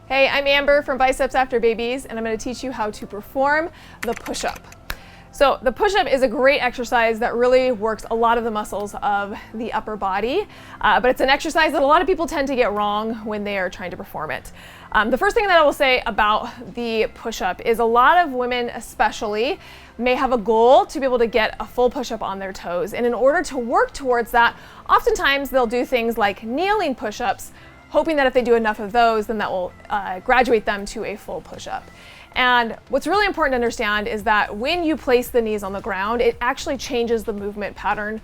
Hey, I'm Amber from Biceps After Babies, and I'm going to teach you how to perform the push-up. So the push-up is a great exercise that really works a lot of the muscles of the upper body, but it's an exercise that a lot of people tend to get wrong when they are trying to perform it. The first thing that I will say about the push-up is a lot of women especially may have a goal to be able to get a full push-up on their toes, and in order to work towards that, oftentimes they'll do things like kneeling push-ups, hoping that if they do enough of those, then that will graduate them to a full push-up. And what's really important to understand is that when you place the knees on the ground, it actually changes the movement pattern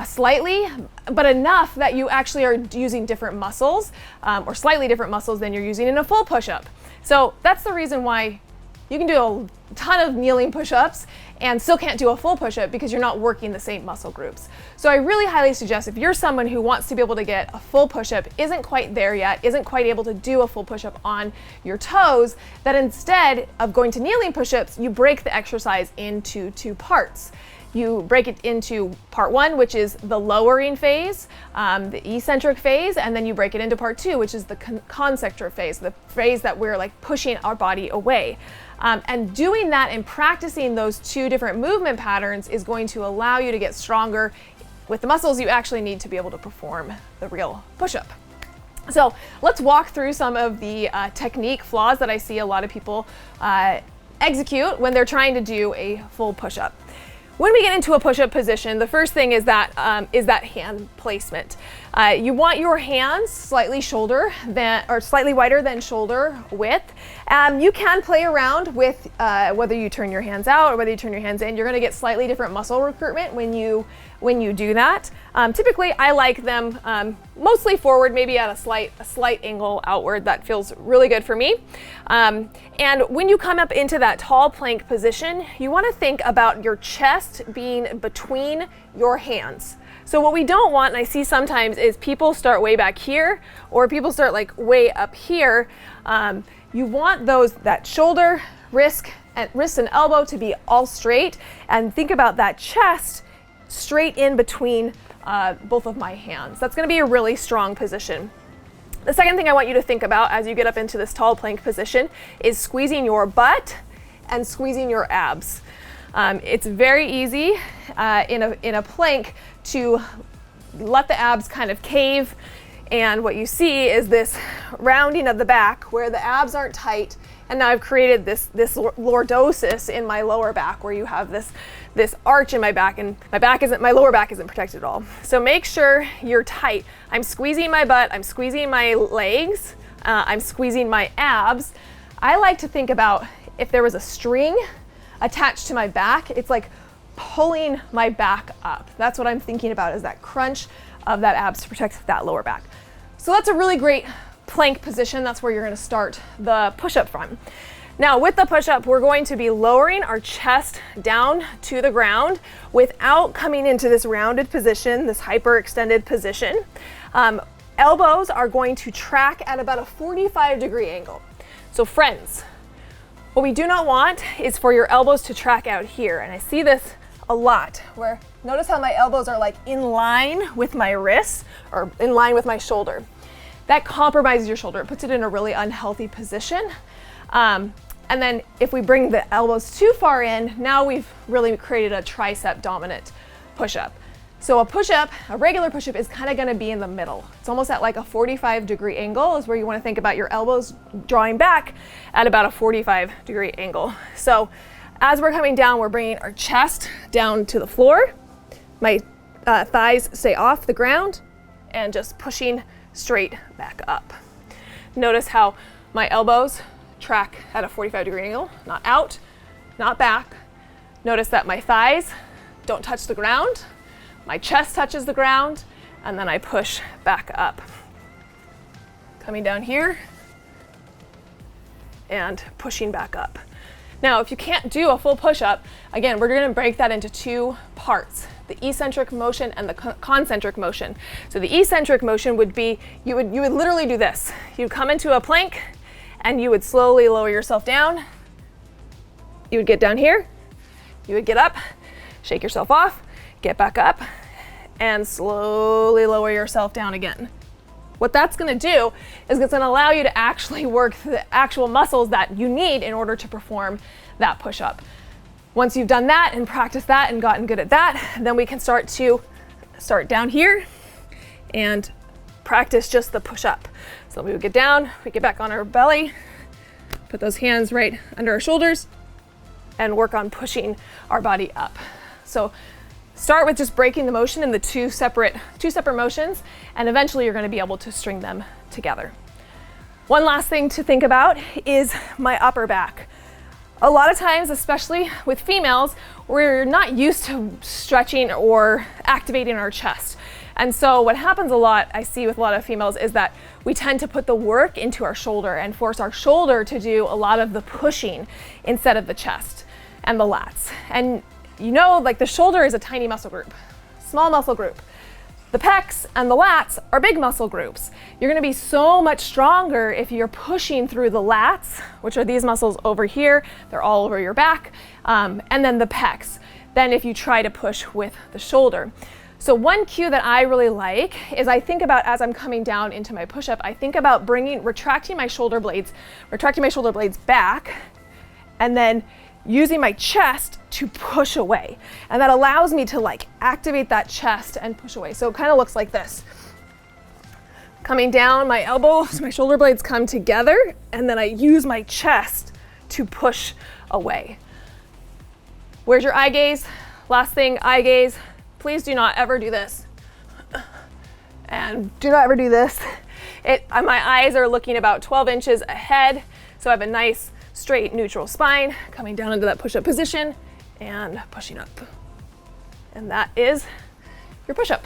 slightly, but enough that you actually are using different muscles or slightly different muscles than you're using in a full push-up. So that's the reason why you can do a ton of kneeling push-ups and still can't do a full push-up, because you're not working the same muscle groups. So I really highly suggest, if you're someone who wants to be able to get a full push-up, isn't quite there yet, isn't quite able to do a full push-up on your toes, that instead of going to kneeling push-ups, you break the exercise into two parts. You break it into part one, which is the lowering phase, the eccentric phase, and then you break it into part two, which is the concentric phase, the phase that we're like pushing our body away. And doing that and practicing those two different movement patterns is going to allow you to get stronger with the muscles you actually need to be able to perform the real push-up. So let's walk through some of the technique flaws that I see a lot of people execute when they're trying to do a full push-up. When we get into a push-up position, the first thing is that hand placement. You want your hands slightly wider than shoulder width. You can play around with whether you turn your hands out or whether you turn your hands in. You're going to get slightly different muscle recruitment when you do that. Typically, I like them mostly forward, maybe at a slight angle outward. That feels really good for me. And when you come up into that tall plank position, you want to think about your chest being between your hands. So what we don't want, and I see sometimes, is people start way back here or people start like way up here. You want that shoulder, wrist and elbow to be all straight, and think about that chest straight in between both of my hands. That's going to be a really strong position. The second thing I want you to think about as you get up into this tall plank position is squeezing your butt and squeezing your abs. It's very easy in a plank to let the abs kind of cave, and what you see is this rounding of the back where the abs aren't tight, and now I've created this lordosis in my lower back where you have this arch in my back, and my lower back isn't protected at all. So make sure you're tight. I'm squeezing my butt, I'm squeezing my legs, I'm squeezing my abs. I like to think about if there was a string attached to my back, it's like pulling my back up. That's what I'm thinking about, is that crunch of that abs to protect that lower back. So that's a really great plank position. That's where you're going to start the push-up from. Now with the push-up, we're going to be lowering our chest down to the ground without coming into this rounded position, this hyperextended position. Elbows are going to track at about a 45-degree angle. So friends, what we do not want is for your elbows to track out here. And I see this a lot, where notice how my elbows are like in line with my wrists or in line with my shoulder. That compromises your shoulder. It puts it in a really unhealthy position. And then if we bring the elbows too far in, now we've really created a tricep dominant push-up. So a regular push-up is kind of going to be in the middle. It's almost at like a 45-degree angle is where you want to think about your elbows drawing back at about a 45-degree angle. So as we're coming down, we're bringing our chest down to the floor. My thighs stay off the ground and just pushing straight back up. Notice how my elbows track at a 45-degree angle, not out, not back. Notice that my thighs don't touch the ground. My chest touches the ground, and then I push back up. Coming down here and pushing back up. Now, if you can't do a full push-up, again, we're going to break that into two parts, the eccentric motion and the concentric motion. So the eccentric motion would be, you would literally do this. You'd come into a plank and you would slowly lower yourself down. You would get down here, you would get up, shake yourself off, get back up, and slowly lower yourself down again. What that's going to do is it's going to allow you to actually work the actual muscles that you need in order to perform that push-up. Once you've done that and practiced that and gotten good at that, then we can start down here and practice just the push-up. So we would get down, we get back on our belly, put those hands right under our shoulders, and work on pushing our body up. So start with just breaking the motion in the two separate motions, and eventually you're going to be able to string them together. One last thing to think about is my upper back. A lot of times, especially with females, we're not used to stretching or activating our chest. And so what happens a lot, I see with a lot of females, is that we tend to put the work into our shoulder and force our shoulder to do a lot of the pushing instead of the chest and the lats. And you know, like the shoulder is a tiny muscle group, small muscle group. The pecs and the lats are big muscle groups. You're gonna be so much stronger if you're pushing through the lats, which are these muscles over here, they're all over your back, and then the pecs, than if you try to push with the shoulder. So one cue that I really like is I think about, as I'm coming down into my push-up, I think about retracting my shoulder blades back, and then using my chest to push away. And that allows me to like activate that chest and push away. So it kind of looks like this. Coming down, my elbows, my shoulder blades come together, and then I use my chest to push away. Where's your eye gaze? Last thing, eye gaze. Please do not ever do this. And do not ever do this. My eyes are looking about 12 inches ahead, so I have a nice straight neutral spine, coming down into that push-up position and pushing up. And that is your push-up.